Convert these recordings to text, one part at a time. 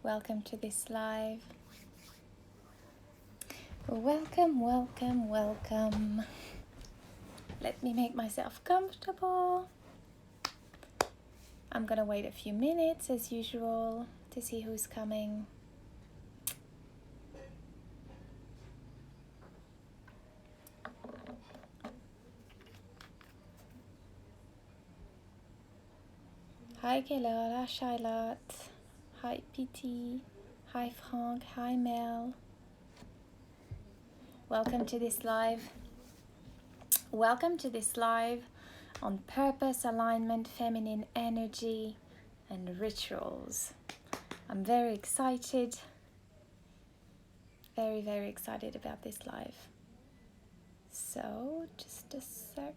welcome to this live. Welcome, welcome, welcome. Let me make myself comfortable. I'm gonna wait a few minutes as usual to see who's coming. Hi Kelala, Charlotte. Hi PT. Hi Frank. Hi Mel. Welcome to this live. Welcome to this live on purpose, alignment, feminine energy, and rituals. I'm very excited. Very, very excited about this live. So, just a sec.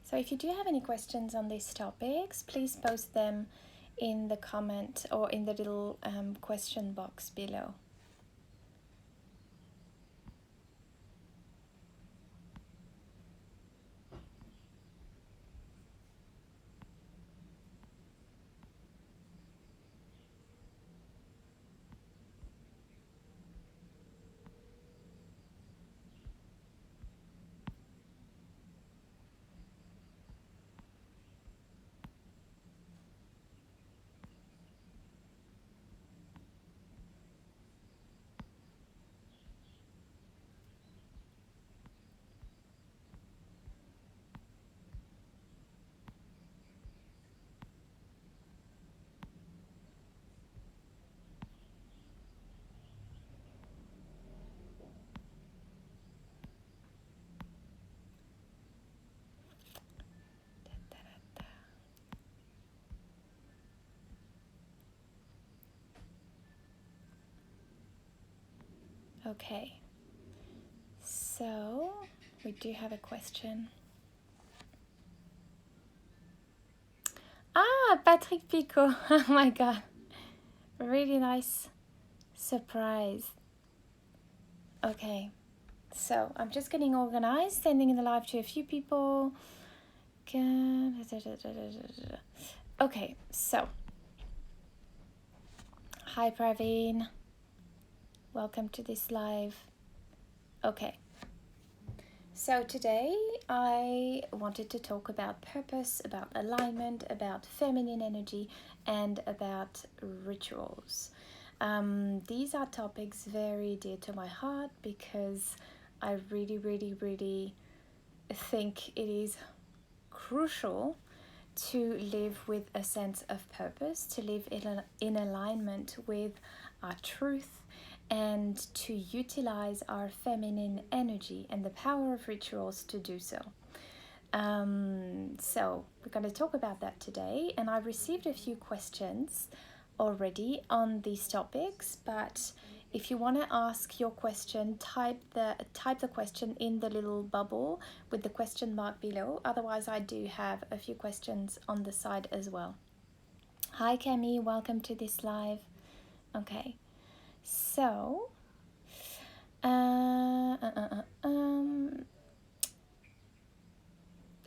So if you do have any questions on these topics, please post them in the comment or in the little question box below. Okay, so we do have a question. Patrick Pico. Oh my god, really nice surprise. Okay, so I'm just getting organized, sending in the live to a few people. Okay, so hi Praveen, welcome to this live. Okay, so today I wanted to talk about purpose, about alignment, about feminine energy, and about rituals. These are topics very dear to my heart because I really think it is crucial to live with a sense of purpose, to live in alignment with our truth, and to utilize our feminine energy and the power of rituals to do so. So we're going to talk about that today, and I've received a few questions already on these topics, but if you want to ask your question, type the question in the little bubble with the question mark below. Otherwise, I do have a few questions on the side as well. Hi Cami, welcome to this live. Okay, so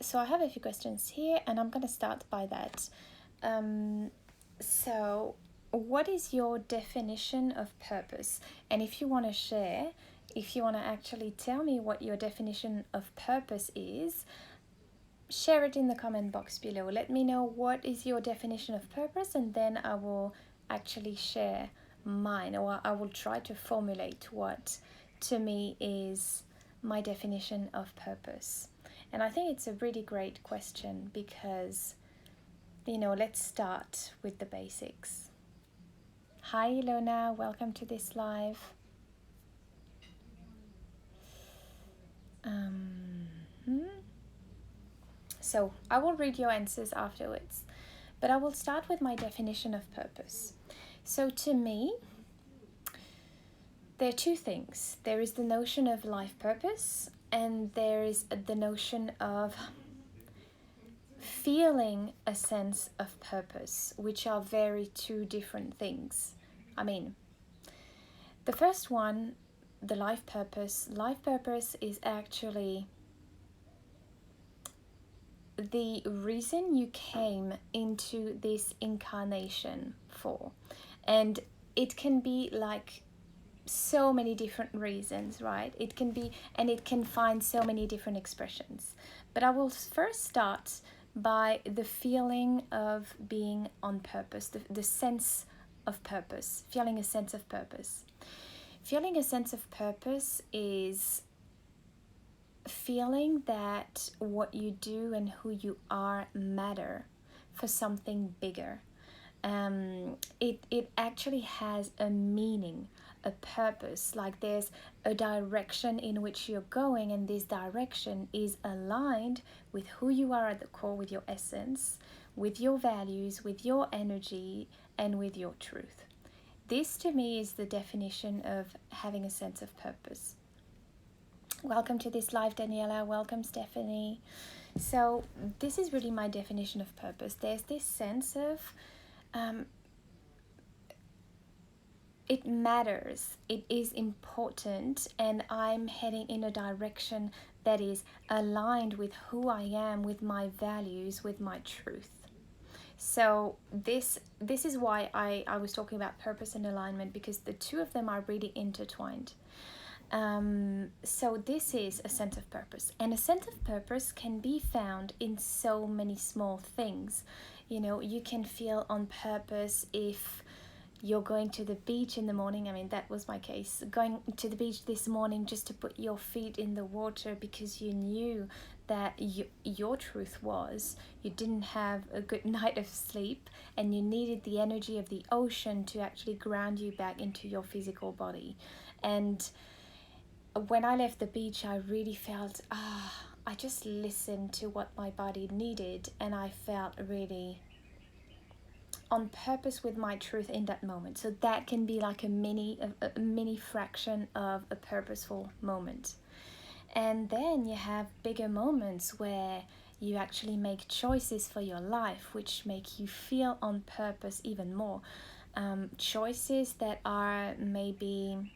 so I have a few questions here, and I'm going to start by that. So what is your definition of purpose? And if you want to share, if you want to actually tell me what your definition of purpose is, share it in the comment box below. Let me know what is your definition of purpose, and then I will actually share mine, or I will try to formulate what to me is my definition of purpose. And I think it's a really great question because, let's start with the basics. Hi Ilona, welcome to this live. So I will read your answers afterwards, but I will start with my definition of purpose. So to me, there are two things. There is the notion of life purpose, and there is the notion of feeling a sense of purpose, which are very two different things. I mean, the first one, the life purpose. Life purpose is actually the reason you came into this incarnation for. And it can be like so many different reasons, right? It can be, and it can find so many different expressions. But I will first start by the feeling of being on purpose, the sense of purpose, feeling a sense of purpose. Feeling a sense of purpose is feeling that what you do and who you are matter for something bigger. It actually has a meaning, a purpose, like there's a direction in which you're going, and this direction is aligned with who you are at the core, with your essence, with your values, with your energy, and with your truth. This to me is the definition of having a sense of purpose. Welcome to this live, Daniela. Welcome, Stephanie. So this is really my definition of purpose. There's this sense of it matters, it is important, and I'm heading in a direction that is aligned with who I am, with my values, with my truth. So this is why I was talking about purpose and alignment, because the two of them are really intertwined. So this is a sense of purpose, and a sense of purpose can be found in so many small things. You know, you can feel on purpose if you're going to the beach in the morning. I mean, that was my case. Going to the beach this morning just to put your feet in the water because you knew that your truth was you didn't have a good night of sleep and you needed the energy of the ocean to actually ground you back into your physical body. And when I left the beach, I really felt, I just listened to what my body needed, and I felt really on purpose with my truth in that moment. So that can be like a mini fraction of a purposeful moment. And then you have bigger moments where you actually make choices for your life which make you feel on purpose even more. Choices that are maybe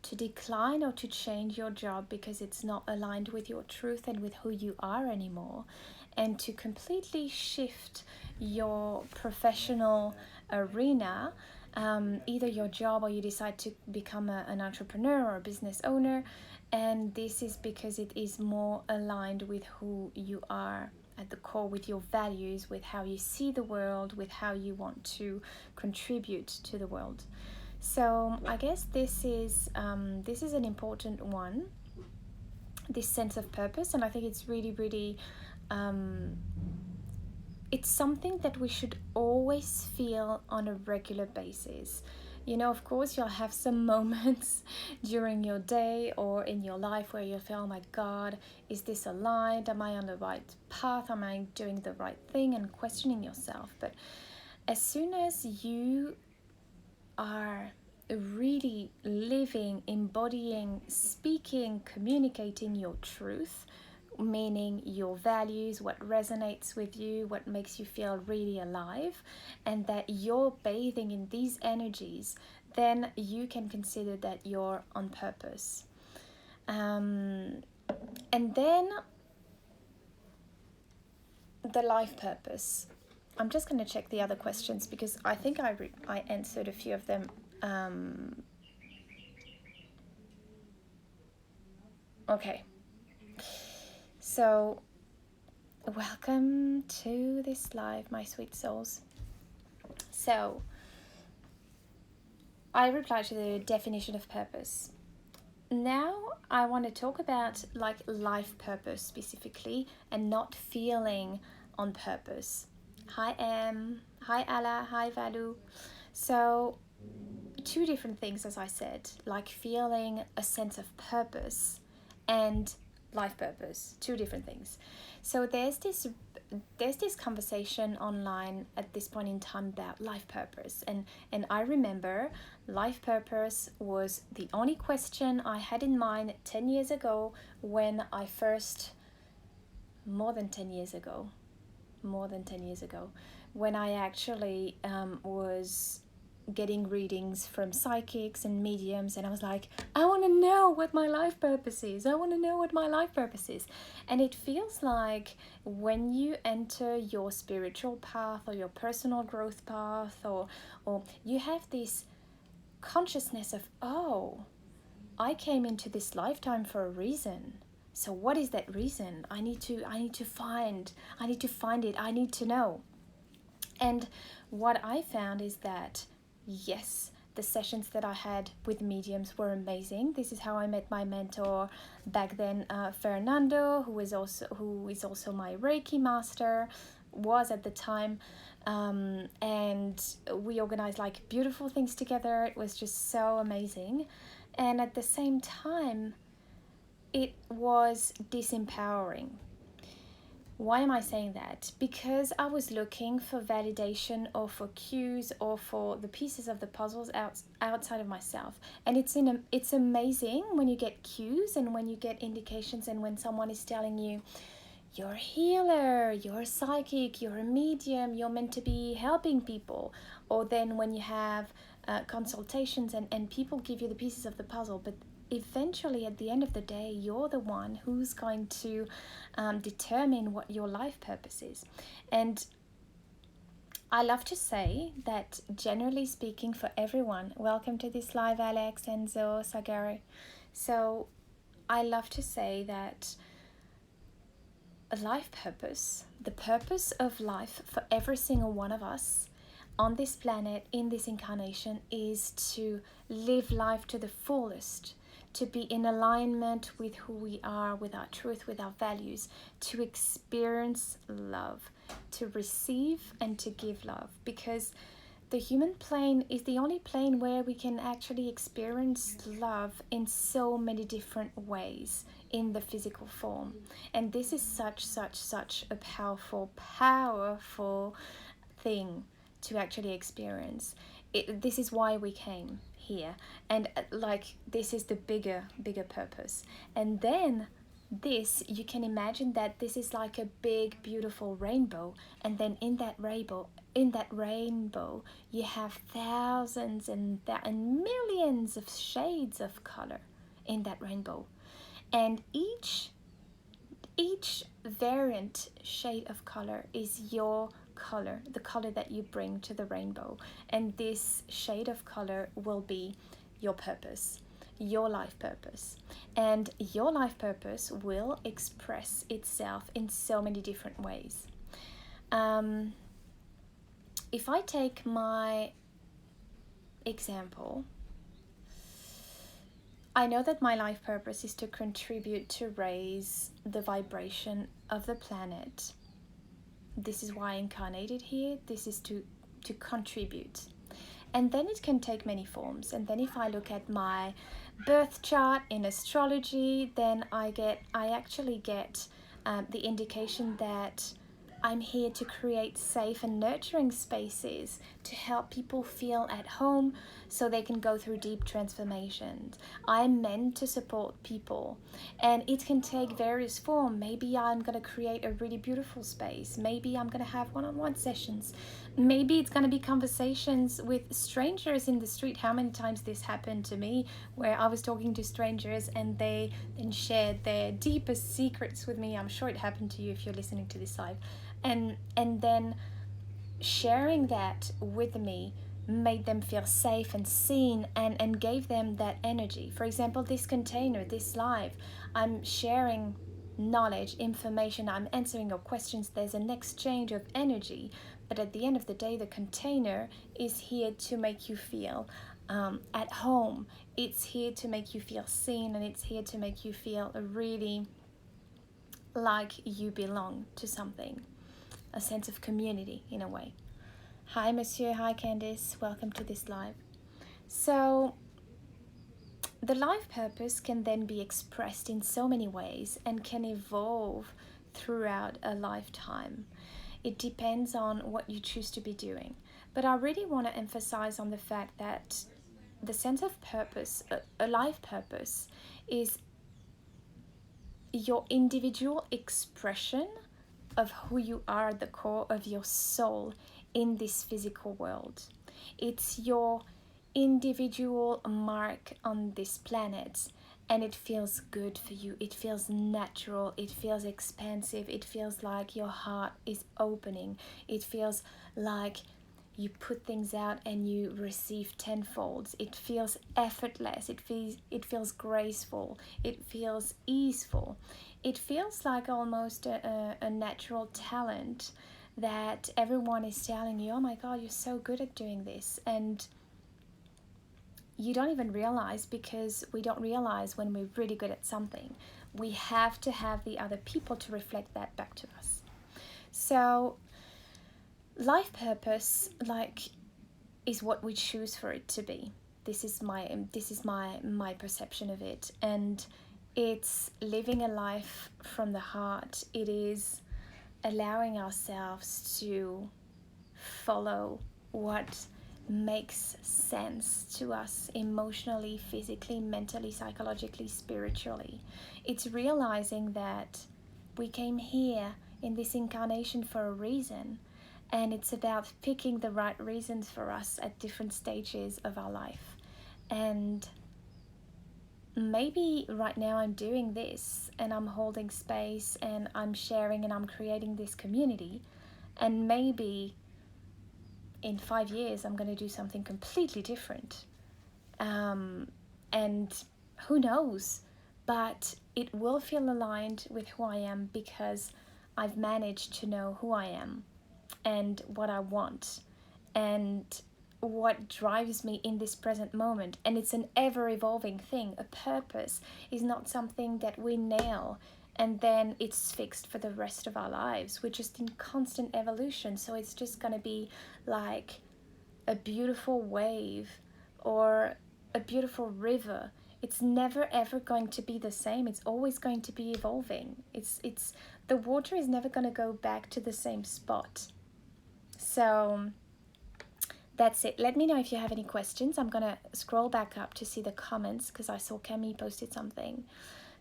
to decline or to change your job because it's not aligned with your truth and with who you are anymore, and to completely shift your professional arena, either your job or you decide to become an entrepreneur or a business owner, and this is because it is more aligned with who you are at the core, with your values, with how you see the world, with how you want to contribute to the world. So I guess this is an important one, this sense of purpose, and I think it's really it's something that we should always feel on a regular basis. You know, of course, you'll have some moments during your day or in your life where you'll feel, oh my God, is this aligned? Am I on the right path? Am I doing the right thing? And questioning yourself. But as soon as you are really living, embodying, speaking, communicating your truth, meaning your values, what resonates with you, what makes you feel really alive, and that you're bathing in these energies, then you can consider that you're on purpose. And then the life purpose. I'm just going to check the other questions because I think I answered a few of them. Okay. So, welcome to this live, my sweet souls. So, I replied to the definition of purpose. Now I want to talk about like life purpose specifically, and not feeling on purpose. Hi Em, hi Ala, hi Valu. So two different things, as I said, like feeling a sense of purpose and life purpose, two different things. So there's this conversation online at this point in time about life purpose, and I remember life purpose was the only question I had in mind 10 years ago when I first more than 10 years ago, when I actually was getting readings from psychics and mediums, and I was like, I want to know what my life purpose is. And it feels like when you enter your spiritual path or your personal growth path, or you have this consciousness of, oh, I came into this lifetime for a reason. So what is that reason? I need to find it. I need to know. And what I found is that, yes, the sessions that I had with mediums were amazing. This is how I met my mentor back then, Fernando, who is also my Reiki master, was at the time. And we organized like beautiful things together. It was just so amazing. And at the same time, it was disempowering. Why am I saying that? Because I was looking for validation or for cues or for the pieces of the puzzles outside of myself. And it's amazing when you get cues and when you get indications, and when someone is telling you, you're a healer, you're a psychic, you're a medium, you're meant to be helping people. Or then when you have consultations and people give you the pieces of the puzzle, but eventually at the end of the day, you're the one who's going to determine what your life purpose is. And I love to say that, generally speaking, for everyone, welcome to this live, Alex, Enzo, Sagari. So I love to say that a life purpose, the purpose of life for every single one of us on this planet, in this incarnation, is to live life to the fullest, to be in alignment with who we are, with our truth, with our values, to experience love, to receive and to give love. Because the human plane is the only plane where we can actually experience love in so many different ways in the physical form. And this is such a powerful thing to actually experience. This is why we came here, and this is the bigger purpose. And then this, you can imagine that this is like a big beautiful rainbow, and then in that rainbow you have thousands and millions of shades of color in that rainbow. And each variant shade of color is your color, the color that you bring to the rainbow. And this shade of color will be your purpose, your life purpose. And your life purpose will express itself in so many different ways. If I take my example, I know that my life purpose is to contribute to raise the vibration of the planet. This is why I incarnated here. This is to contribute. And then it can take many forms. And then if I look at my birth chart in astrology, then I actually get the indication that I'm here to create safe and nurturing spaces to help people feel at home so they can go through deep transformations. I'm meant to support people, and it can take various forms. Maybe I'm going to create a really beautiful space. Maybe I'm going to have one-on-one sessions. Maybe it's going to be conversations with strangers in the street. How many times this happened to me, where I was talking to strangers and they then shared their deepest secrets with me. I'm sure it happened to you if you're listening to this live. And then sharing that with me made them feel safe and seen, and gave them that energy. For example, this container, this live, I'm sharing knowledge, information, I'm answering your questions. There's an exchange of energy, but at the end of the day, the container is here to make you feel at home. It's here to make you feel seen, and it's here to make you feel really like you belong to something. A sense of community in a way. Hi Monsieur, hi Candice, welcome to this live. So the life purpose can then be expressed in so many ways and can evolve throughout a lifetime. It depends on what you choose to be doing. But I really want to emphasize on the fact that the sense of purpose, a life purpose, is your individual expression of who you are at the core of your soul in this physical world. It's your individual mark on this planet, and it feels good for you. It feels natural. It feels expansive. It feels like your heart is opening. It feels like you put things out and you receive tenfold. It feels effortless. It feels graceful. It feels easeful. It feels like almost a natural talent that everyone is telling you, oh my God, you're so good at doing this. And you don't even realize, because we don't realize when we're really good at something. We have to have the other people to reflect that back to us. So life purpose, is what we choose for it to be. This is my perception of it, and it's living a life from the heart. It is allowing ourselves to follow what makes sense to us emotionally, physically, mentally, psychologically, spiritually. It's realizing that we came here in this incarnation for a reason, and it's about picking the right reasons for us at different stages of our life. And maybe right now I'm doing this and I'm holding space and I'm sharing and I'm creating this community, and maybe in 5 years I'm going to do something completely different, and who knows, but it will feel aligned with who I am, because I've managed to know who I am and what I want and what drives me in this present moment. And it's an ever-evolving thing. A purpose is not something that we nail and then it's fixed for the rest of our lives. We're just in constant evolution. So it's just going to be like a beautiful wave or a beautiful river. It's never ever going to be the same. It's always going to be evolving. It's the water is never going to go back to the same spot. So that's it. Let me know if you have any questions. I'm going to scroll back up to see the comments because I saw Camille posted something.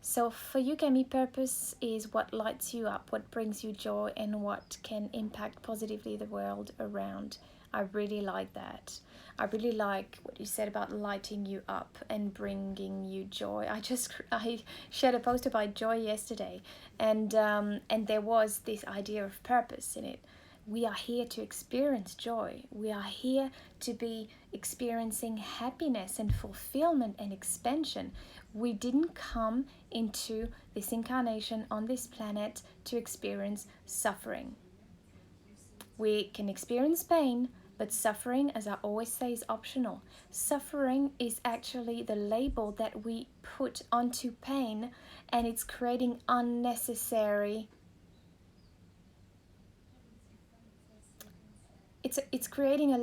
So for you, Camille, purpose is what lights you up, what brings you joy, and what can impact positively the world around. I really like that. I really like what you said about lighting you up and bringing you joy. I shared a post about joy yesterday, and there was this idea of purpose in it. We are here to experience joy. We are here to be experiencing happiness and fulfillment and expansion. We didn't come into this incarnation on this planet to experience suffering. We can experience pain, but suffering, as I always say, is optional. Suffering is actually the label that we put onto pain, and it's creating unnecessary. It's creating a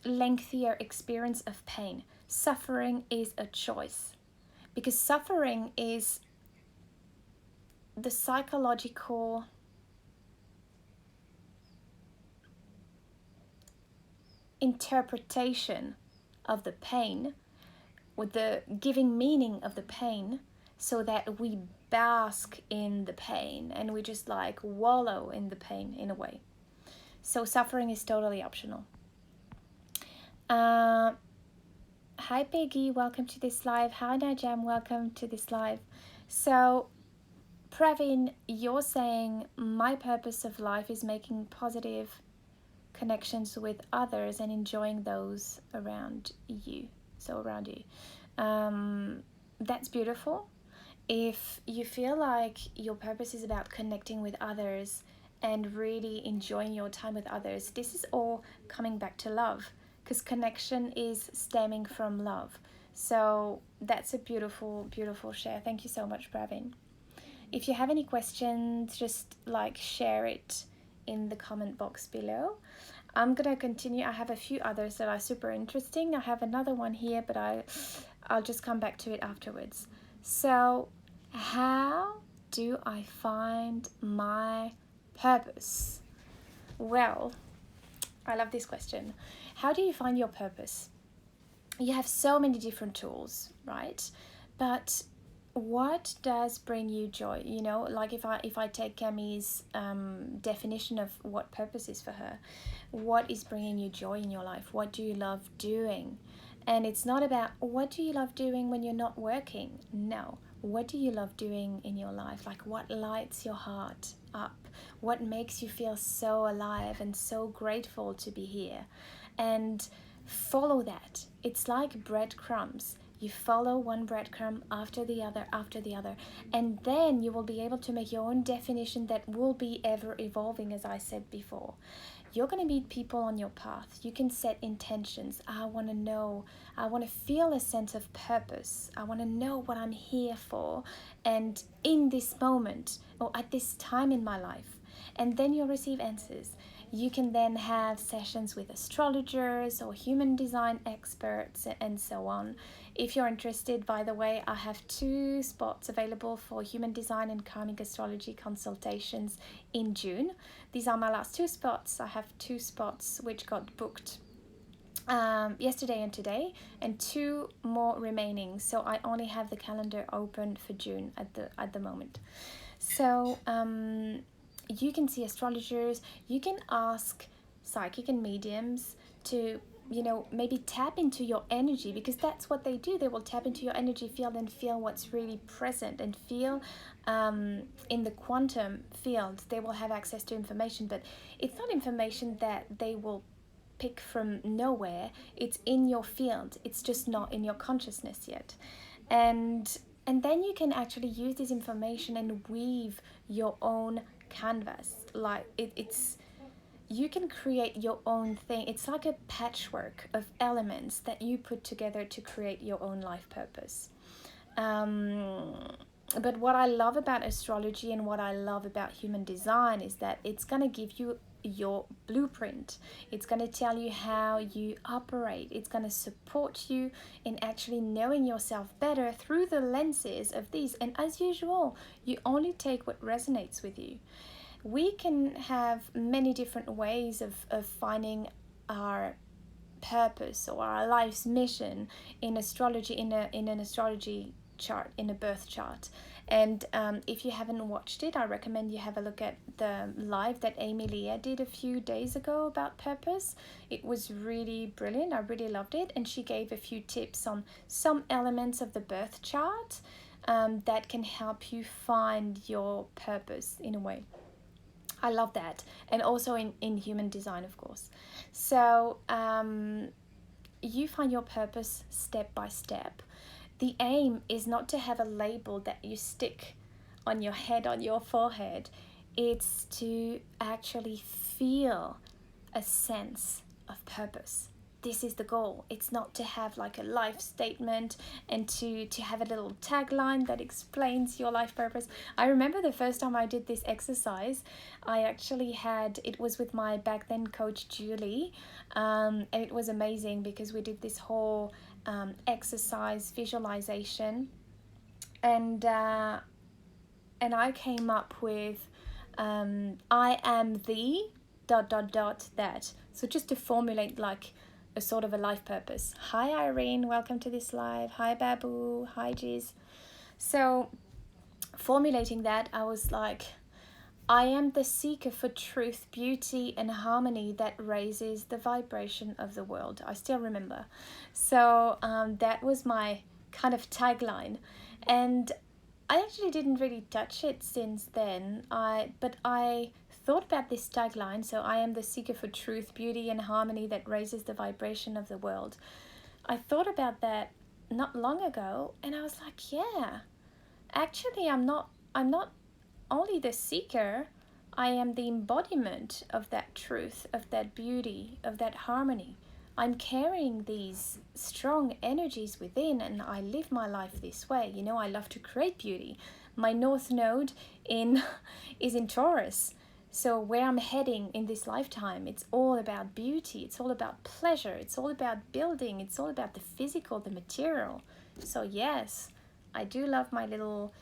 lengthier experience of pain. Suffering is a choice, because suffering is the psychological interpretation of the pain, with the giving meaning of the pain, so that we bask in the pain and we just like wallow in the pain in a way. So suffering is totally optional. Hi Peggy, welcome to this live. Hi Najam, welcome to this live. So Praveen, you're saying my purpose of life is making positive connections with others and enjoying those around you. So around you. That's beautiful. If you feel like your purpose is about connecting with others and really enjoying your time with others, this is all coming back to love, because connection is stemming from love. So that's a beautiful, beautiful share. Thank you so much, Praveen. If you have any questions, just like share it in the comment box below. I'm gonna continue. I have a few others that are super interesting. I have another one here, but I'll just come back to it afterwards. So how do I find my purpose? Well, I love this question. How do you find your purpose? You have so many different tools, right? But what does bring you joy? You know, like if I take Cammie's definition of what purpose is for her, what is bringing you joy in your life? What do you love doing? And it's not about what do you love doing when you're not working. No, what do you love doing in your life? Like what lights your heart up? What makes you feel so alive and so grateful to be here? And follow that. It's like breadcrumbs. You follow one breadcrumb after the other, and then you will be able to make your own definition that will be ever evolving, as I said before. You're going to meet people on your path. You can set intentions. I want to know, I want to feel a sense of purpose. I want to know what I'm here for, and in this moment or at this time in my life. And then you'll receive answers. You can then have sessions with astrologers or human design experts and so on. If you're interested, by the way, I have 2 spots available for human design and karmic astrology consultations in June. These are my last 2 spots. I have 2 spots which got booked yesterday and today, and 2 more remaining. So I only have the calendar open for June at the moment. So you can see astrologers, you can ask psychic and mediums to, you know, maybe tap into your energy, because that's what they do. They will tap into your energy field and feel what's really present, and feel in the quantum field. They will have access to information, but it's not information that they will pick from nowhere. It's in your field. It's just not in your consciousness yet. And then you can actually use this information and weave your own canvas. Like it's you can create your own thing. It's like a patchwork of elements that you put together to create your own life purpose. But what I love about astrology and what I love about human design is that it's going to give you your blueprint. It's going to tell you how you operate. It's going to support you in actually knowing yourself better through the lenses of these. And as usual, you only take what resonates with you. We can have many different ways of finding our purpose or our life's mission in astrology, in an astrology chart, in a birth chart. And if you haven't watched it, I recommend you have a look at the live that Amy Leah did a few days ago about purpose. It was really brilliant. I really loved it. And she gave a few tips on some elements of the birth chart that can help you find your purpose in a way. I love that. And also in human design, of course. So you find your purpose step by step. The aim is not to have a label that you stick on your head, on your forehead. It's to actually feel a sense of purpose. This is the goal. It's not to have like a life statement and to have a little tagline that explains your life purpose. I remember the first time I did this exercise, I actually it was with my back then coach Julie, and it was amazing because we did this whole exercise visualization, and I came up with I am the ... that. So just to formulate like a sort of a life purpose. Hi Irene, welcome to this live. Hi Babu, hi Giz. So formulating that, I was like, I am the seeker for truth, beauty, and harmony that raises the vibration of the world. I still remember. So that was my kind of tagline. And I actually didn't really touch it since then. But I thought about this tagline. So I am the seeker for truth, beauty, and harmony that raises the vibration of the world. I thought about that not long ago, and I was like, yeah, actually, I'm not only the seeker, I am the embodiment of that truth, of that beauty, of that harmony. I'm carrying these strong energies within, and I live my life this way. You know, I love to create beauty. My North Node is in Taurus. So where I'm heading in this lifetime, it's all about beauty. It's all about pleasure. It's all about building. It's all about the physical, the material. So yes, I do love my little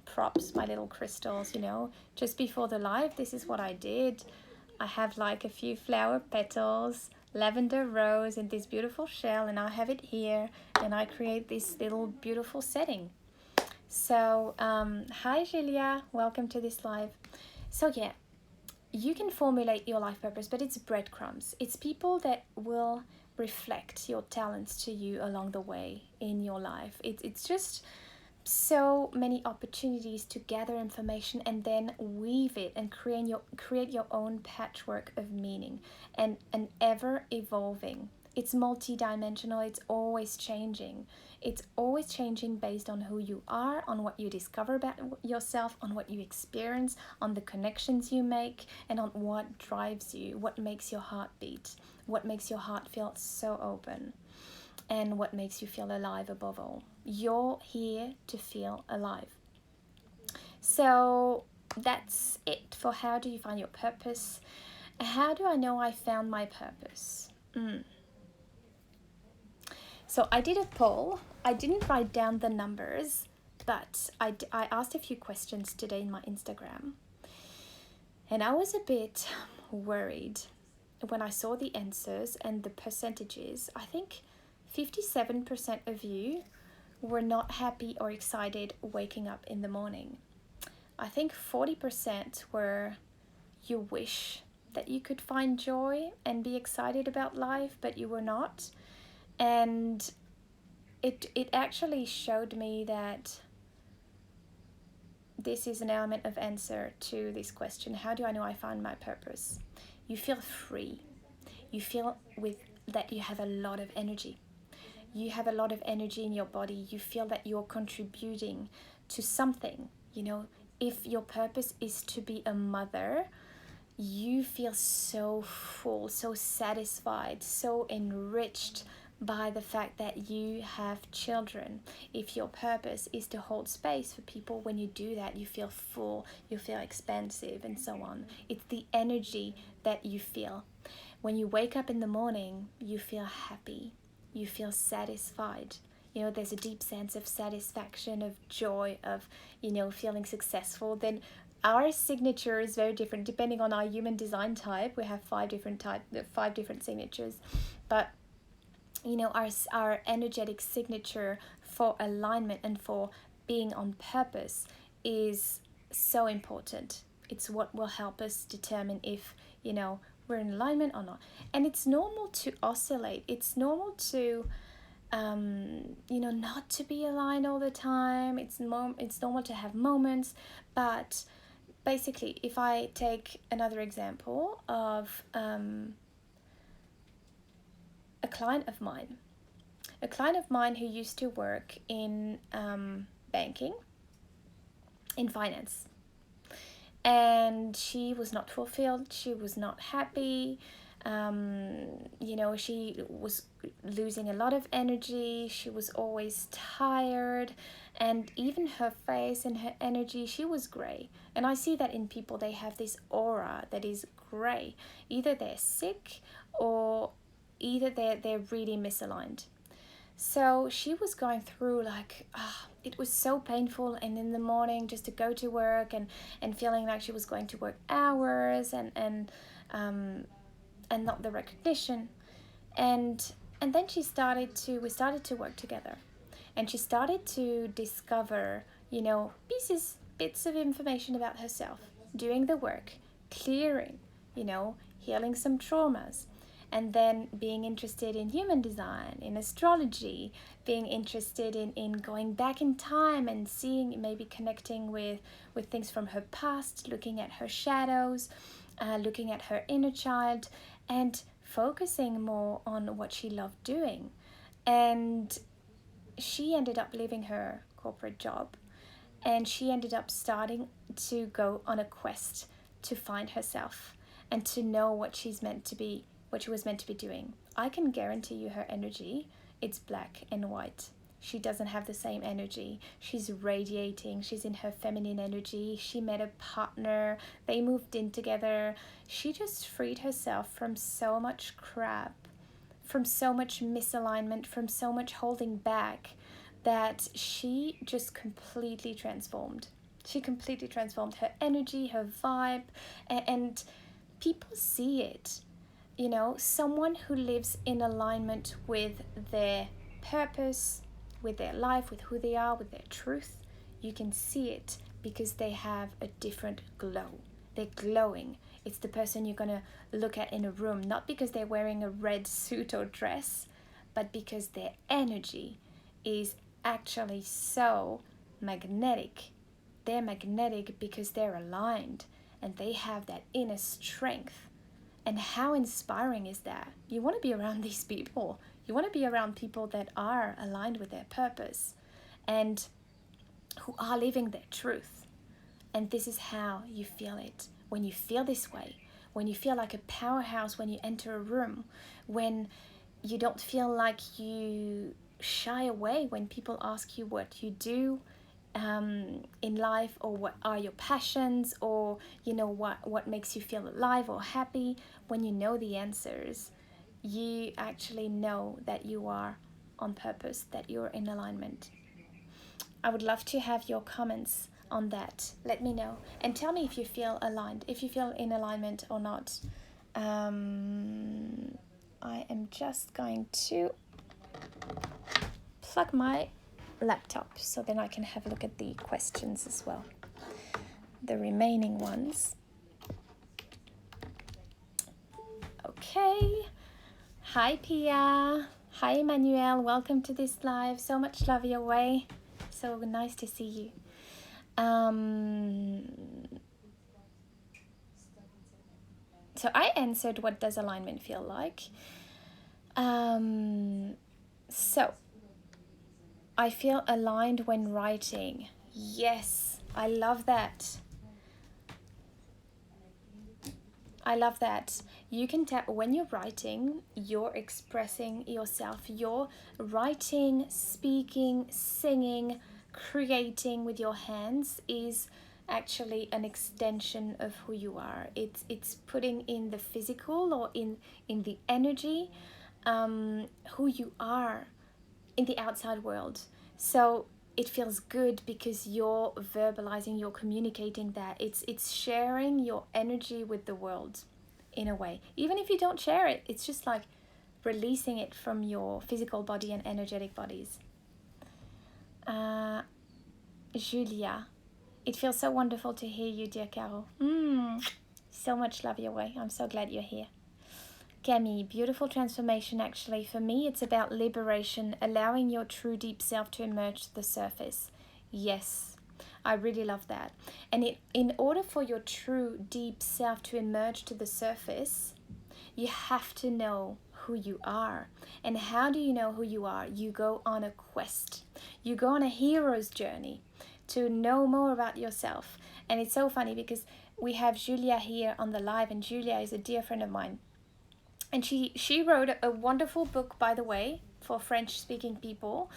props, my little crystals, you know. Just before the live, this is what I did. I have like a few flower petals, lavender rose in this beautiful shell, and I have it here, and I create this little beautiful setting. So, hi Julia, welcome to this live. So, yeah, you can formulate your life purpose, but it's breadcrumbs. It's people that will reflect your talents to you along the way in your life. It's just so many opportunities to gather information and then weave it and create your own patchwork of meaning, and ever evolving. It's multi-dimensional. It's always changing. It's always changing based on who you are, on what you discover about yourself, on what you experience, on the connections you make, and on what drives you, what makes your heart beat, what makes your heart feel so open, and what makes you feel alive above all. You're here to feel alive. So that's it for how do you find your purpose. How do I know I found my purpose? So I did a poll. I didn't write down the numbers, but I asked a few questions today in my Instagram. And I was a bit worried when I saw the answers and the percentages. I think 57% of you were not happy or excited waking up in the morning. I think 40% were you wish that you could find joy and be excited about life, but you were not. And it actually showed me that this is an element of answer to this question. How do I know I found my purpose? You feel free. You feel with that you have a lot of energy. You have a lot of energy in your body. You feel that you're contributing to something. You know, if your purpose is to be a mother, you feel so full, so satisfied, so enriched by the fact that you have children. If your purpose is to hold space for people, when you do that, you feel full, you feel expansive, and so on. It's the energy that you feel. When you wake up in the morning, you feel happy, you feel satisfied. You know, there's a deep sense of satisfaction, of joy, of, you know, feeling successful. Then our signature is very different depending on our human design type. We have five different signatures, but you know, our energetic signature for alignment and for being on purpose is so important. It's what will help us determine if, you know, we're in alignment or not. And it's normal to oscillate. It's normal to you know, not to be aligned all the time. It's normal to have moments, but basically, if I take another example of a client of mine who used to work in banking, in finance, and she was not fulfilled. She was not happy. You know, she was losing a lot of energy. She was always tired, and even her face and her energy, she was gray. And I see that in people. They have this aura that is gray. Either they're sick, or either they're really misaligned. So she was going through like, it was so painful, and in the morning just to go to work and feeling like she was going to work hours and not the recognition. And then we started to work together, and she started to discover, you know, bits of information about herself, doing the work, clearing, you know, healing some traumas, and then being interested in human design, in astrology, being interested in going back in time and seeing, maybe connecting with things from her past, looking at her shadows, looking at her inner child, and focusing more on what she loved doing. And she ended up leaving her corporate job, and she ended up starting to go on a quest to find herself and to know what she was meant to be doing. I can guarantee you her energy, it's black and white. She doesn't have the same energy. She's radiating. She's in her feminine energy. She met a partner. They moved in together. She just freed herself from so much crap, from so much misalignment, from so much holding back, that she just completely transformed. She completely transformed her energy, her vibe, and people see it. You know, someone who lives in alignment with their purpose, with their life, with who they are, with their truth, You can see it because they have a different glow. They're glowing. It's the person you're going to look at in a room, not because they're wearing a red suit or dress, but because their energy is actually so magnetic. They're magnetic because they're aligned and they have that inner strength. And how inspiring is that? You want to be around these people. You want to be around people that are aligned with their purpose and who are living their truth. And this is how you feel it. When you feel this way, when you feel like a powerhouse when you enter a room, when you don't feel like you shy away when people ask you what you do in life, or what are your passions, or what makes you feel alive or happy. When you know the answers, you actually know that you are on purpose, that you're in alignment. I would love to have your comments on that. Let me know and tell me if you feel aligned, if you feel in alignment or not. I am just going to plug my laptop so then I can have a look at the questions as well, the remaining ones. Okay. Hi Pia. Hi Emmanuel. Welcome to this live. So much love your way. So nice to see you. So I answered, what does alignment feel like? So I feel aligned when writing. Yes, I love that. I love that. You can tell when you're writing, you're expressing yourself. You're writing, speaking, singing, creating with your hands is actually an extension of who you are. It's putting in the physical, or in the energy, who you are in the outside world. So it feels good because you're verbalizing, you're communicating that. It's sharing your energy with the world in a way. Even if you don't share it, it's just like releasing it from your physical body and energetic bodies. Julia, it feels so wonderful to hear you, dear Carol. So much love your way. I'm so glad you're here. Camille, beautiful transformation. Actually, for me, it's about liberation, allowing your true deep self to emerge to the surface. Yes, I really love that. And in order for your true deep self to emerge to the surface, you have to know who you are. And how do you know who you are? You go on a quest. You go on a hero's journey to know more about yourself. And it's so funny because we have Julia here on the live, and Julia is a dear friend of mine. And she wrote a wonderful book, by the way, for French-speaking people,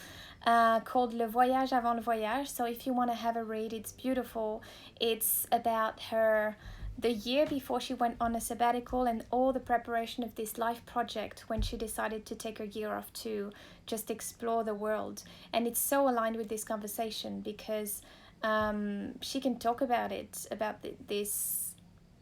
called Le Voyage avant le Voyage. So if you want to have a read, it's beautiful. It's about the year before she went on a sabbatical and all the preparation of this life project when she decided to take a year off to just explore the world. And it's so aligned with this conversation because she can talk about it, about this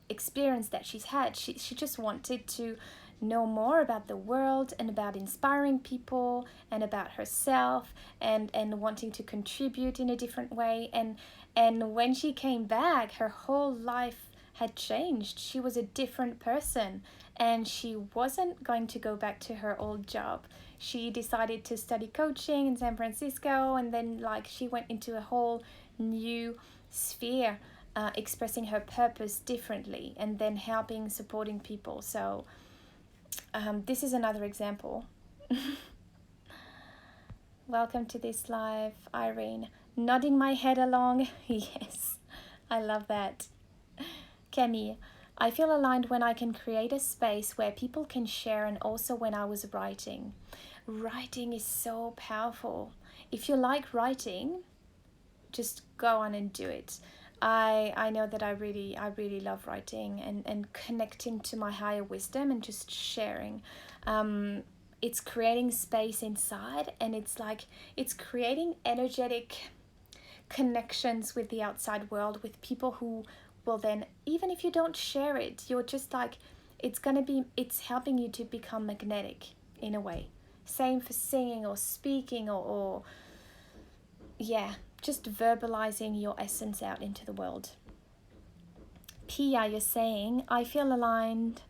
experience that she's had. She just wanted to know more about the world and about inspiring people and about herself and wanting to contribute in a different way. And when she came back, her whole life had changed. She was a different person, and she wasn't going to go back to her old job. She decided to study coaching in San Francisco, and then she went into a whole new sphere, expressing her purpose differently, and then helping, supporting people. So this is another example. Welcome to this live, Irene. Nodding my head along. Yes, I love that. Camille, I feel aligned when I can create a space where people can share, and also when I was writing. Writing is so powerful. If you like writing, just go on and do it. I know that I really love writing and connecting to my higher wisdom and just sharing. It's creating space inside, and it's creating energetic connections with the outside world, with people who will then, even if you don't share it, you're just it's helping you to become magnetic in a way. Same for singing or speaking or just verbalizing your essence out into the world. Pia, you're saying, I feel aligned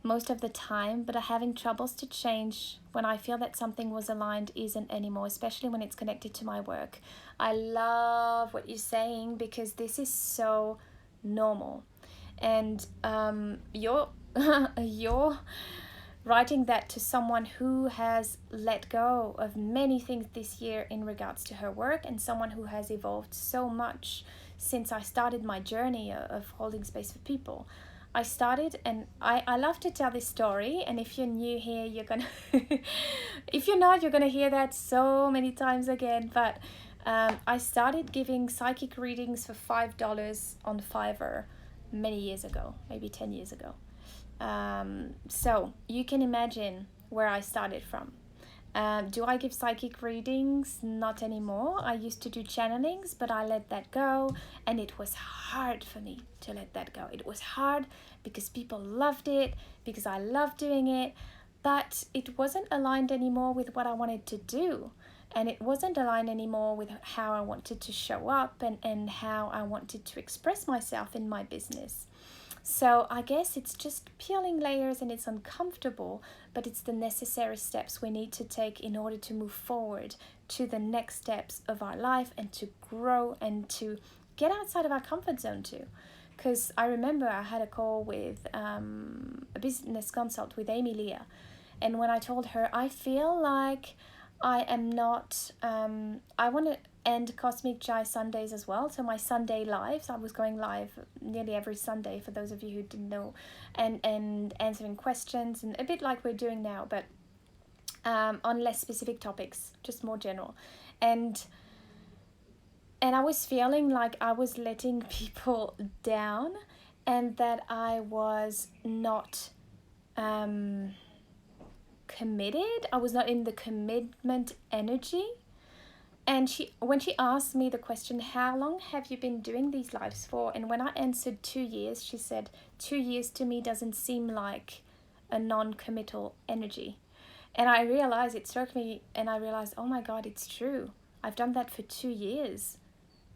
most of the time, but I'm having troubles to change when I feel that something was aligned isn't anymore, especially when it's connected to my work. I love what you're saying, because this is so normal. And you're you're writing that to someone who has let go of many things this year in regards to her work, and someone who has evolved so much since I started my journey of holding space for people. I started, and I love to tell this story, and if you're new here, you're gonna if you're not, you're gonna hear that so many times again. But I started giving psychic readings for $5 on Fiverr many years ago, maybe 10 years ago. So you can imagine where I started from. Do I give psychic readings? Not anymore. I used to do channelings, but I let that go, and it was hard for me to let that go. It was hard because people loved it, because I loved doing it, but it wasn't aligned anymore with what I wanted to do, and it wasn't aligned anymore with how I wanted to show up and how I wanted to express myself in my business. So I guess it's just peeling layers, and it's uncomfortable, but it's the necessary steps we need to take in order to move forward to the next steps of our life, and to grow and to get outside of our comfort zone too. Because I remember I had a call with a business consult with Amy Leah, and when I told her, I feel like I am not, I want to end Cosmic Chai Sundays as well. So my Sunday lives, I was going live nearly every Sunday, for those of you who didn't know, and answering questions, and a bit like we're doing now, but on less specific topics, just more general. And I was feeling like I was letting people down, and that I was not committed. I was not in the commitment energy. And when she asked me the question, how long have you been doing these lives for? And when I answered 2 years, she said, 2 years to me doesn't seem like a non-committal energy. And I realized, it struck me, and I realized, oh my God, it's true. I've done that for 2 years.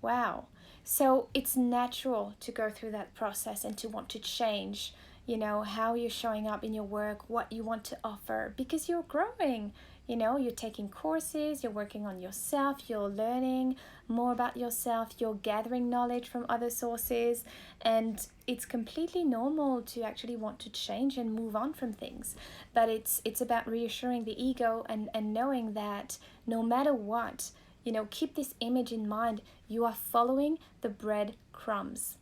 Wow. So it's natural to go through that process and to want to change, you know, how you're showing up in your work, what you want to offer, because you're growing. You know, you're taking courses, you're working on yourself, you're learning more about yourself, you're gathering knowledge from other sources, and it's completely normal to actually want to change and move on from things. But it's about reassuring the ego and knowing that no matter what, you know, keep this image in mind. You are following the breadcrumbs.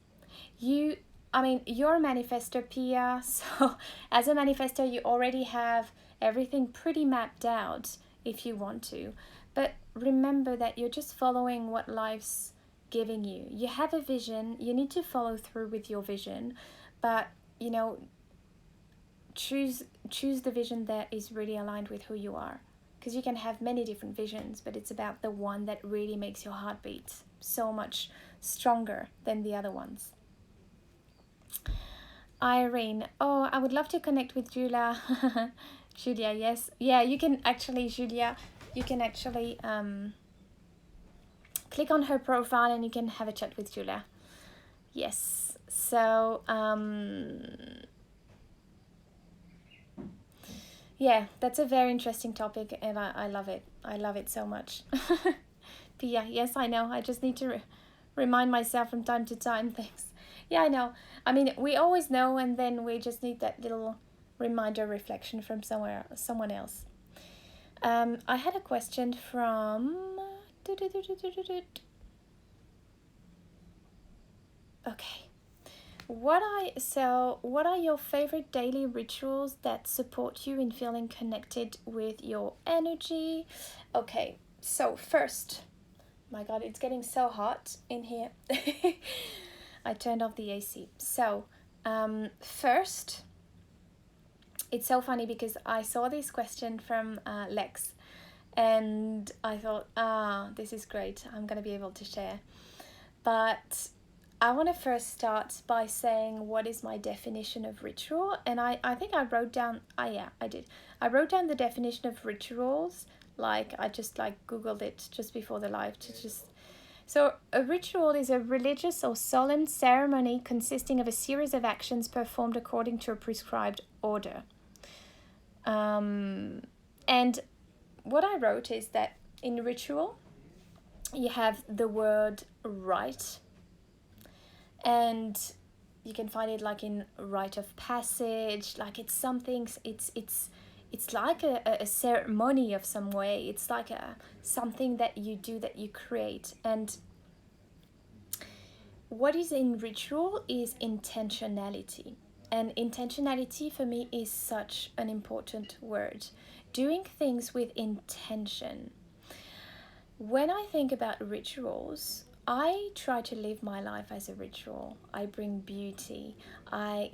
You're a manifestor, Pia. So as a manifestor, you already have everything pretty mapped out if you want to. But remember that you're just following what life's giving you. You have a vision. You need to follow through with your vision. But, you know, choose the vision that is really aligned with who you are. Because you can have many different visions, but it's about the one that really makes your heart beat so much stronger than the other ones. Irene, oh, I would love to connect with Julia. Julia, yes. Yeah, you can actually, Julia, you can actually click on her profile and you can have a chat with Julia. Yes. So, yeah, that's a very interesting topic, and I love it. I love it so much. Pia, yes, I know. I just need to remind myself from time to time. Thanks. Yeah, I know. I mean, we always know, and then we just need that little reminder, reflection from someone else. I had a question from... Okay. What are your favorite daily rituals that support you in feeling connected with your energy? Okay, so first, my God, it's getting so hot in here. I turned off the AC. So, first, it's so funny because I saw this question from Lex, and I thought, this is great. I'm going to be able to share. But I want to first start by saying what is my definition of ritual. And I think I wrote down, I did. I wrote down the definition of rituals. Like, I just Googled it just before the live to just So a ritual is a religious or solemn ceremony consisting of a series of actions performed according to a prescribed order. And what I wrote is that in ritual, you have the word rite, and you can find it like in rite of passage, like it's something, it's like a ceremony of some way. It's like something that you do, that you create. And what is in ritual is intentionality. And intentionality for me is such an important word. Doing things with intention. When I think about rituals, I try to live my life as a ritual. I bring beauty. I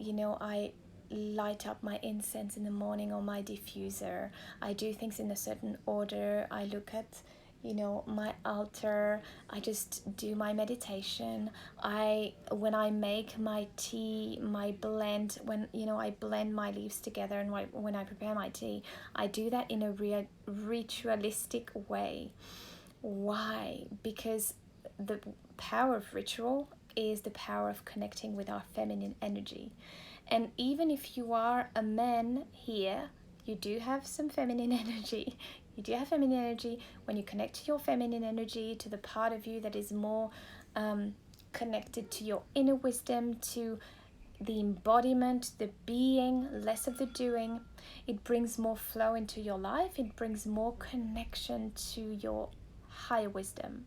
light up my incense in the morning on my diffuser. I do things in a certain order. I look at, my altar. I just do my meditation. When I make my tea, my blend, when I blend my leaves together, and when I prepare my tea, I do that in a ritualistic way. Why? Because the power of ritual is the power of connecting with our feminine energy. And even if you are a man here, you do have some feminine energy. You do have feminine energy. When you connect to your feminine energy, to the part of you that is more connected to your inner wisdom, to the embodiment, the being, less of the doing, it brings more flow into your life. It brings more connection to your higher wisdom,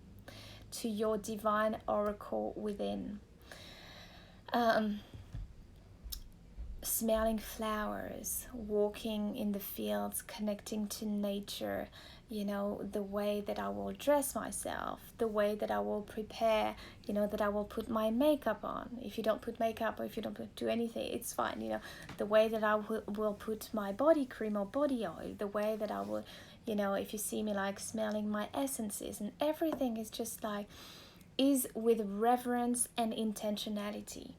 to your divine oracle within. Smelling flowers, walking in the fields, connecting to nature, the way that I will dress myself, the way that I will prepare, that I will put my makeup on. If you don't put makeup, or if you don't do anything, it's fine. The way that I will put my body cream or body oil, the way that I will, if you see me like smelling my essences, and everything is just like, is with reverence and intentionality.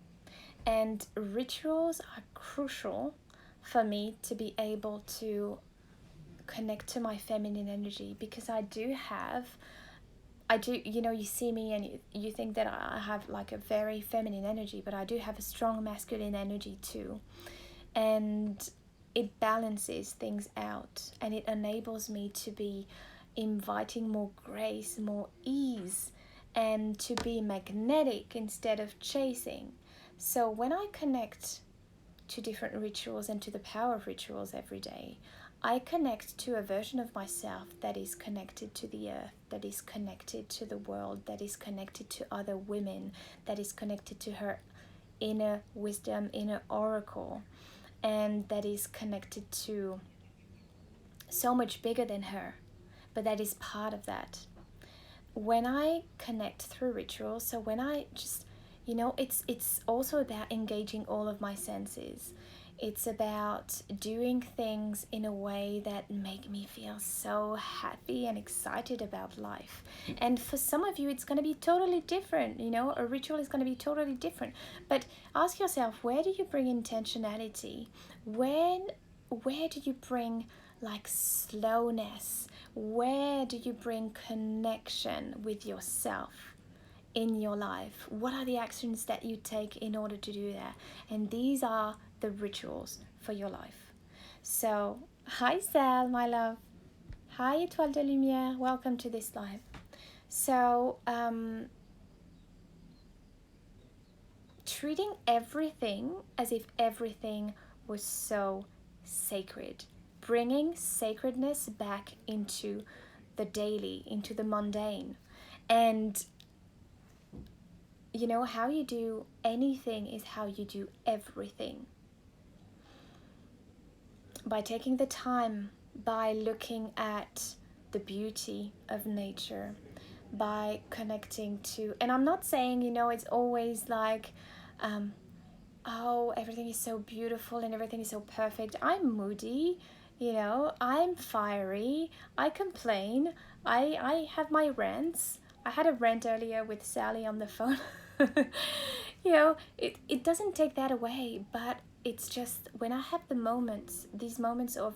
And rituals are crucial for me to be able to connect to my feminine energy, because I do, you see me and you think that I have like a very feminine energy, but I do have a strong masculine energy too. And it balances things out, and it enables me to be inviting more grace, more ease, and to be magnetic instead of chasing. So when I connect to different rituals and to the power of rituals every day, I connect to a version of myself that is connected to the earth, that is connected to the world, that is connected to other women, that is connected to her inner wisdom, inner oracle, and that is connected to so much bigger than her, but that is part of that. When I connect through rituals, so when I just, it's also about engaging all of my senses. It's about doing things in a way that make me feel so happy and excited about life. And for some of you, it's going to be totally different. A ritual is going to be totally different. But ask yourself, where do you bring intentionality? Where do you bring like slowness? Where do you bring connection with yourself in your life? What are the actions that you take in order to do that? And these are the rituals for your life. So, hi Sal, my love. Hi Étoile de Lumière. Welcome to this live. So, treating everything as if everything was so sacred. Bringing sacredness back into the daily, into the mundane. And how you do anything is how you do everything. By taking the time, by looking at the beauty of nature, by connecting to, and I'm not saying, it's always like, oh, everything is so beautiful and everything is so perfect. I'm moody, I'm fiery, I complain, I have my rants. I had a rant earlier with Sally on the phone. It doesn't take that away, but it's just when I have these moments of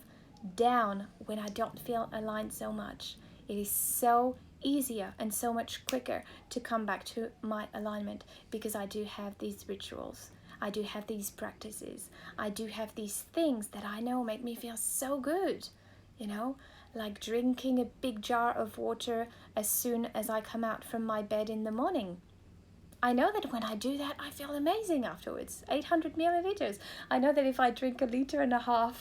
down, when I don't feel aligned so much, it is so easier and so much quicker to come back to my alignment, because I do have these rituals. I do have these practices. I do have these things that I know make me feel so good, you know, like drinking a big jar of water as soon as I come out from my bed in the morning. I know that when I do that, I feel amazing afterwards. 800 milliliters. I know that if I drink 1.5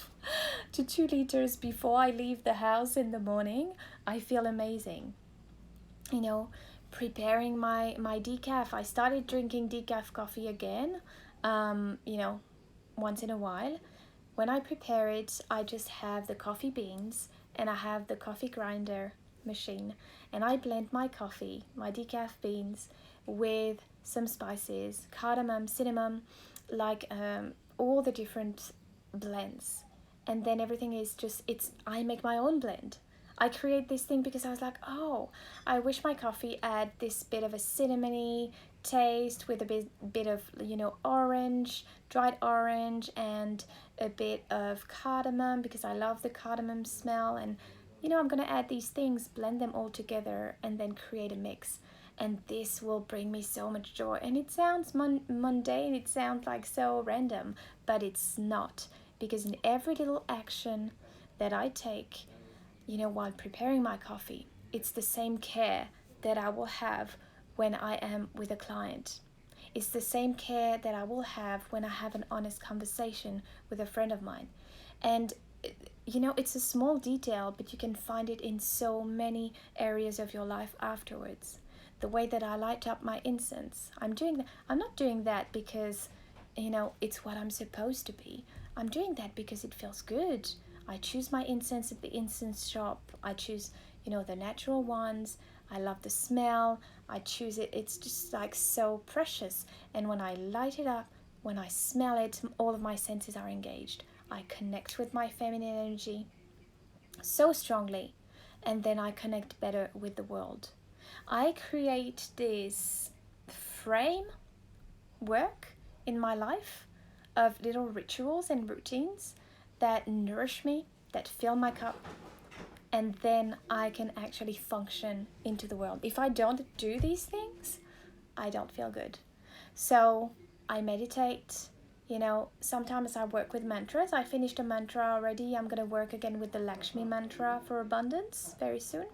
to 2 liters before I leave the house in the morning, I feel amazing. You know, preparing my decaf. I started drinking decaf coffee again, you know, once in a while. When I prepare it, I just have the coffee beans and I have the coffee grinder machine, and I blend my coffee, my decaf beans, with some spices, cardamom, cinnamon, like all the different blends. And then everything is just, I make my own blend. I create this thing because I was like, oh, I wish my coffee had this bit of a cinnamony taste with a bit of, you know, orange, dried orange, and a bit of cardamom, because I love the cardamom smell. And, you know, I'm going to add these things, blend them all together, and then create a mix. And this will bring me so much joy. And it sounds mundane, it sounds like so random, but it's not. Because in every little action that I take, you know, while preparing my coffee, it's the same care that I will have when I am with a client. It's the same care that I will have when I have an honest conversation with a friend of mine. And, you know, it's a small detail, but you can find it in so many areas of your life afterwards. The way that I light up my incense, I'm not doing that because, you know, it's what I'm supposed to be. I'm doing that because it feels good. I choose my incense at the incense shop. I choose, you know, the natural ones. I love the smell. I choose it. It's just like so precious. And when I light it up, when I smell it, all of my senses are engaged. I connect with my feminine energy so strongly. And then I connect better with the world. I create this framework in my life of little rituals and routines that nourish me, that fill my cup, and then I can actually function into the world. If I don't do these things, I don't feel good. So I meditate, you know, sometimes I work with mantras. I finished a mantra already. I'm going to work again with the Lakshmi mantra for abundance very soon.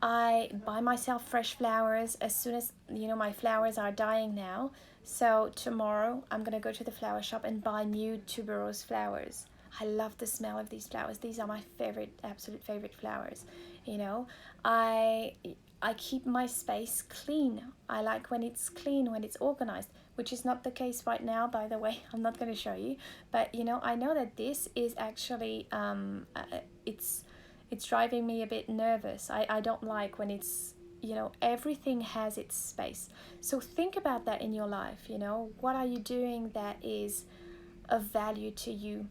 I buy myself fresh flowers as soon as, you know, my flowers are dying now. So tomorrow I'm going to go to the flower shop and buy new tuberose flowers. I love the smell of these flowers. These are my favorite, absolute favorite flowers. You know, I keep my space clean. I like when it's clean, when it's organized, which is not the case right now, by the way. I'm not going to show you, but you know, I know that this is actually it's driving me a bit nervous. I don't like when it's, you know, everything has its space. So think about that in your life. You know, what are you doing that is of value to you?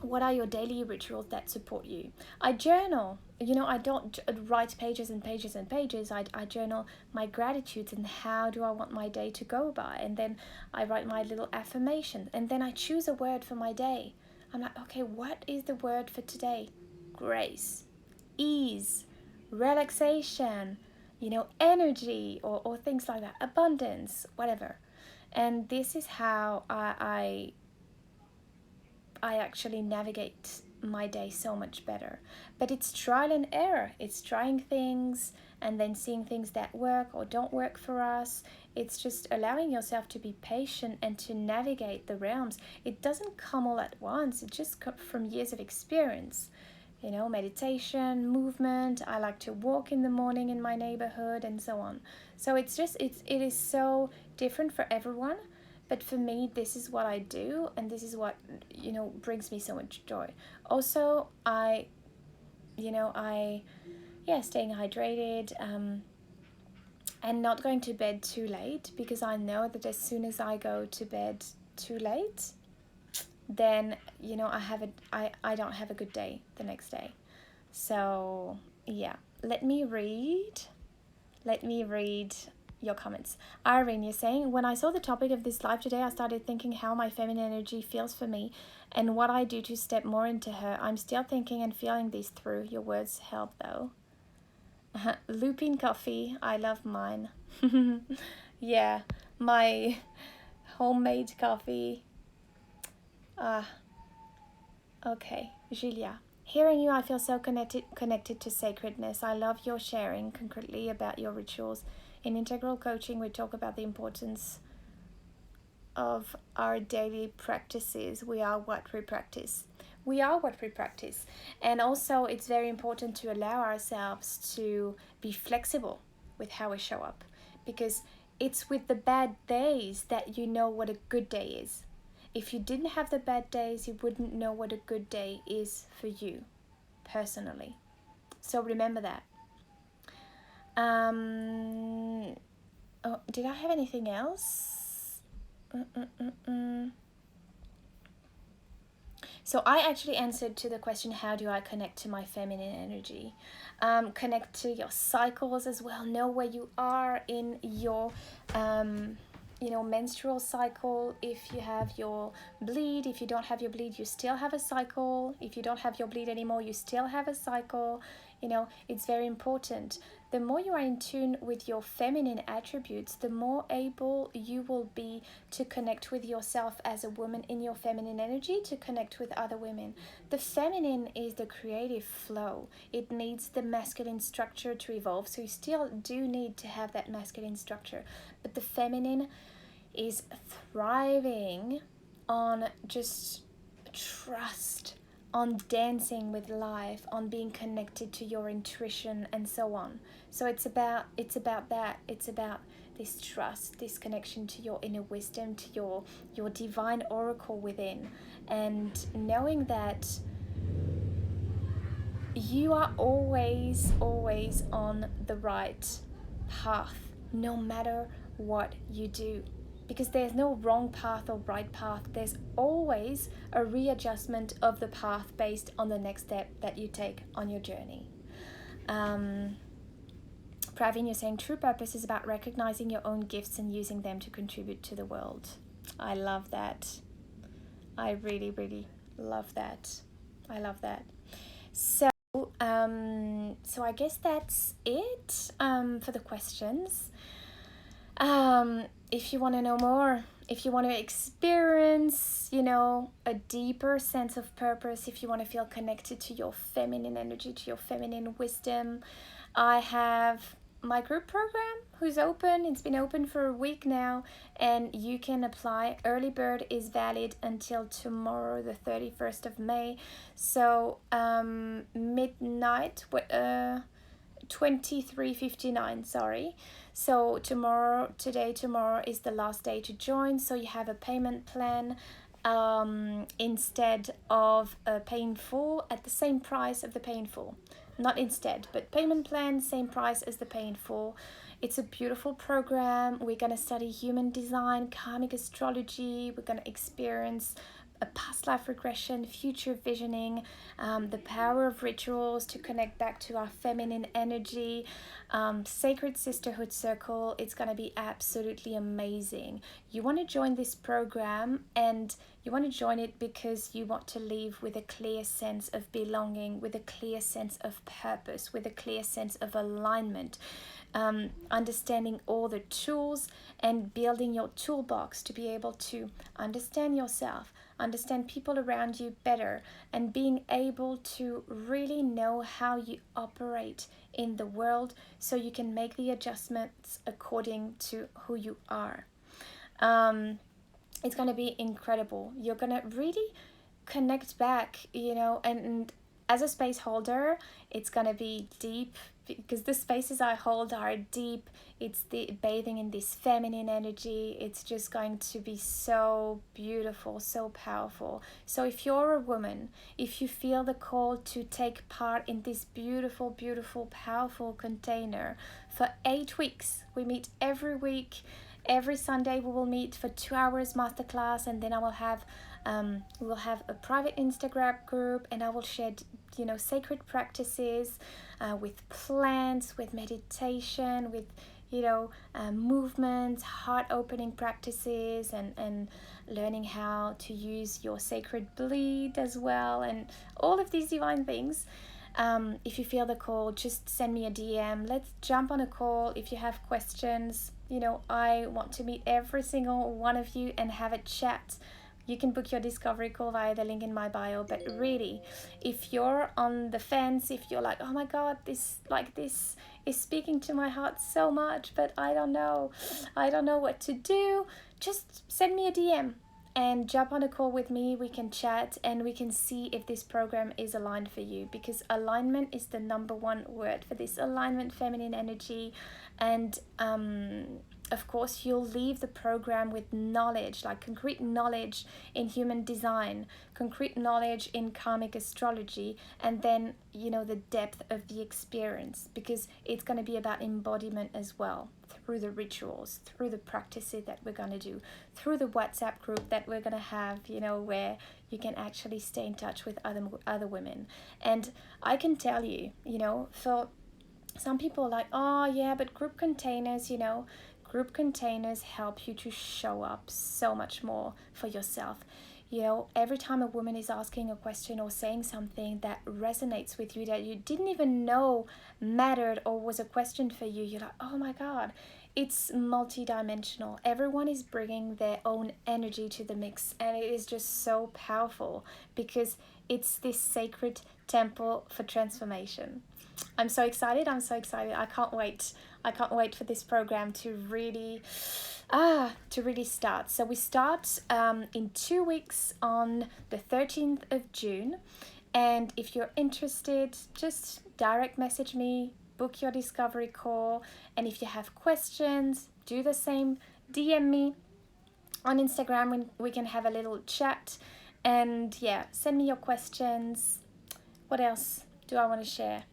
What are your daily rituals that support you? I journal. You know, I don't write pages and pages and pages. I journal my gratitudes and how do I want my day to go by. And then I write my little affirmation. And then I choose a word for my day. I'm like, okay, what is the word for today? Grace, ease, relaxation, you know, energy, or things like that. Abundance, whatever. And this is how I actually navigate my day so much better. But it's trial and error. It's trying things and then seeing things that work or don't work for us. It's just allowing yourself to be patient and to navigate the realms. It doesn't come all at once. It just comes from years of experience. You know, meditation, movement. I like to walk in the morning in my neighborhood and so on. So it is so different for everyone. But for me, this is what I do, and this is what, you know, brings me so much joy. Also, staying hydrated, and not going to bed too late, because I know that as soon as I go to bed too late, then, you know, I don't have a good day the next day. So yeah, let me read your comments. Irene, you're saying, when I saw the topic of this live today, I started thinking how my feminine energy feels for me and what I do to step more into her. I'm still thinking and feeling these through. Your words help though. Lupin coffee. I love mine. Yeah, my homemade coffee. Ah, okay, Julia. Hearing you, I feel so connected to sacredness. I love your sharing concretely about your rituals. In integral coaching, we talk about the importance of our daily practices. We are what we practice. We are what we practice. And also, it's very important to allow ourselves to be flexible with how we show up, because it's with the bad days that you know what a good day is. If you didn't have the bad days, you wouldn't know what a good day is for you personally. So remember that. Oh, did I have anything else? So I actually answered to the question, how do I connect to my feminine energy? Connect to your cycles as well. Know where you are in your menstrual cycle. If you have your bleed, if you don't have your bleed, you still have a cycle. If you don't have your bleed anymore, you still have a cycle. It's very important. The more you are in tune with your feminine attributes, the more able you will be to connect with yourself as a woman in your feminine energy, to connect with other women. The feminine is the creative flow. It needs the masculine structure to evolve, so you still do need to have that masculine structure. But the feminine is thriving on just trust, on dancing with life, on being connected to your intuition, and so on. So it's about that. It's about this trust, this connection to your inner wisdom, to your divine oracle within, and knowing that you are always on the right path, no matter what you do. Because there's no wrong path or right path. There's always a readjustment of the path based on the next step that you take on your journey. Praveen, you're saying true purpose is about recognizing your own gifts and using them to contribute to the world. I love that. I really, really love that. I love that. So I guess that's it for the questions. If you want to know more, if you want to experience, a deeper sense of purpose, if you want to feel connected to your feminine energy, to your feminine wisdom, I have my group program who's open. It's been open for a week now, and you can apply. Early bird is valid until tomorrow, the 31st of May. So midnight, 23:59, sorry. So tomorrow is the last day to join. So you have a payment plan instead of paying full, at the same price of the paying full. Not instead, but payment plan, same price as the paying full. It's a beautiful program. We're going to study human design, karmic astrology. We're going to experience a past life regression, future visioning, the power of rituals to connect back to our feminine energy, sacred sisterhood circle. It's going to be absolutely amazing. You want to join this program, and you want to join it because you want to leave with a clear sense of belonging, with a clear sense of purpose, with a clear sense of alignment. Understanding all the tools and building your toolbox to be able to understand yourself, understand people around you better, and being able to really know how you operate in the world so you can make the adjustments according to who you are. It's going to be incredible. You're going to really connect back, and as a space holder, it's going to be deep, because the spaces I hold are deep. It's the bathing in this feminine energy. It's just going to be so beautiful, so powerful. So if you're a woman, if you feel the call to take part in this beautiful, beautiful, powerful container for 8 weeks, we meet every week. Every Sunday we will meet for 2 hours masterclass, and then I will have we will have a private Instagram group, and I will share sacred practices with plants, with meditation, with movements, heart opening practices, and learning how to use your sacred bleed as well, and all of these divine things. If you feel the call, just send me a DM. Let's jump on a call if you have questions. You know, I want to meet every single one of you and have a chat. You can book your discovery call via the link in my bio. But really, if you're on the fence, if you're like, oh my God, this is speaking to my heart so much, but I don't know what to do, just send me a DM and jump on a call with me. We can chat and we can see if this program is aligned for you, because alignment is the number one word for this. Alignment, feminine energy, and of course you'll leave the program with knowledge, like concrete knowledge in human design, concrete knowledge in karmic astrology, and then, you know, the depth of the experience, because it's going to be about embodiment as well, through the rituals, through the practices that we're going to do, through the WhatsApp group that we're going to have, you know, where you can actually stay in touch with other women. And I can tell you, you know, for some people are like, oh yeah, but group containers, you know, group containers help you to show up so much more for yourself. You know, every time a woman is asking a question or saying something that resonates with you, that you didn't even know mattered or was a question for you, you're like, oh my God, it's multidimensional. Everyone is bringing their own energy to the mix, and it is just so powerful because it's this sacred temple for transformation. I'm so excited. I can't wait for this program to really start. So we start in 2 weeks on the 13th of June. And if you're interested, just direct message me, book your discovery call. And if you have questions, do the same. DM me on Instagram when we can have a little chat. And yeah, send me your questions. What else do I want to share?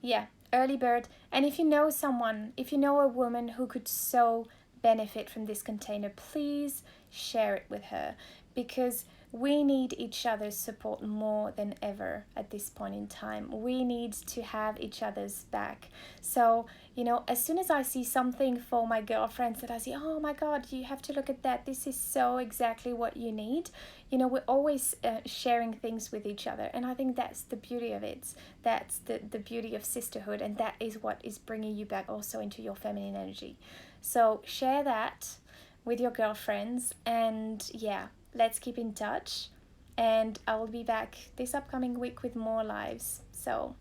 Yeah, early bird. And if you know someone, if you know a woman who could so benefit from this container, please share it with her, because we need each other's support more than ever at this point in time. We need to have each other's back. So, you know, as soon as I see something for my girlfriends that I see, oh my God, you have to look at that, this is so exactly what you need. You know, we're always sharing things with each other. And I think that's the beauty of it. That's the beauty of sisterhood. And that is what is bringing you back also into your feminine energy. So share that with your girlfriends. And yeah, let's keep in touch. And I will be back this upcoming week with more lives. So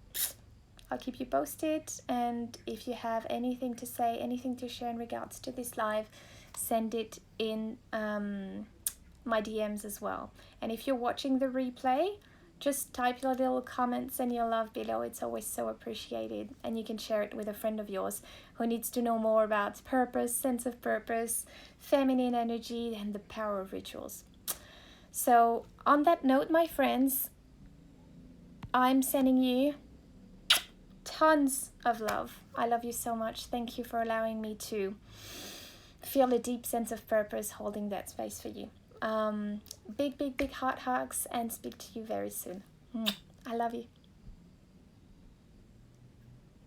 I'll keep you posted. And if you have anything to say, anything to share in regards to this live, send it in my DMs as well. And if you're watching the replay, just type your little comments and your love below. It's always so appreciated. And you can share it with a friend of yours who needs to know more about purpose, sense of purpose, feminine energy, and the power of rituals. So on that note, my friends, I'm sending you tons of love. I love you so much. Thank you for allowing me to feel a deep sense of purpose holding that space for you. Big heart hugs, and speak to you very soon. I love you.